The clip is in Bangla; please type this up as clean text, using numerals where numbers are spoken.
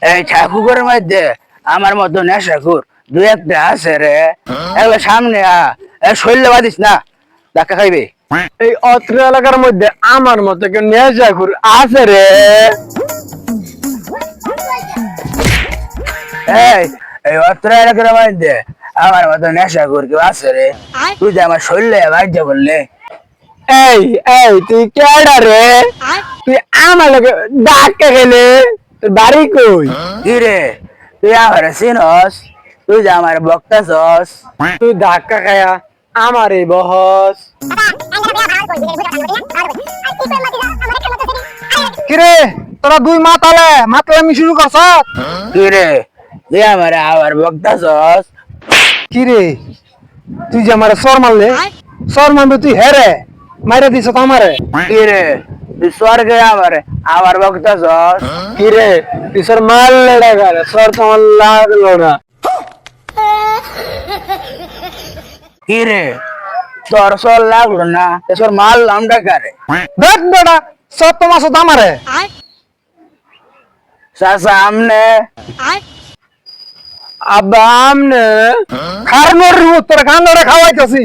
এই ঠাকুরের মধ্যে আমার মতো নেশাখুর দুই একটা আছে রে, এগুলো সামনে শৈল্য বাদিস না, ধাক্কা খাইবে। এই অত্র এলাকার মধ্যে আমার মতো কেউ নেশাখোর আছে রে? এই এই অত্র এলাকার মধ্যে আমার মতো নেশাখুর কেউ আছে রে? তুই যে আমার শৈল্য বাজ্য বললে। এই এই তুই কেডা রে? তুই আমার লোকে ধাক্কা খেলে, তোর বাড়ি কই? কি রে, তুই আমার চিনস? তুই যে আমার বক্তাছস। তুই ধাক্কা খায়া আমার এই বহস। কিরে তোরা দুই মাতালে মাতলামি শুরু করছ? কি রে, তুই আমার আবার বক্তাছস। কিরে তুই যে আমার সর মারলে, সর মারবে তুই হেরে মাইরে দিছ তো আমারে। কি রে, তুই স্বর্গে আমার আবার বক্তাছস। কিরে তুই সর মারলে ডাকারে, সর তো আমার লাগলো না। কি রে, তোর সর লাগলো না, তোর মারলাম ডাকারে। দেখ বেটা সর তো মাসো আমারে। চাচা আমনে আব্বা আমনে খারনোর তোর কান্দরে খাওয়াইতেছি।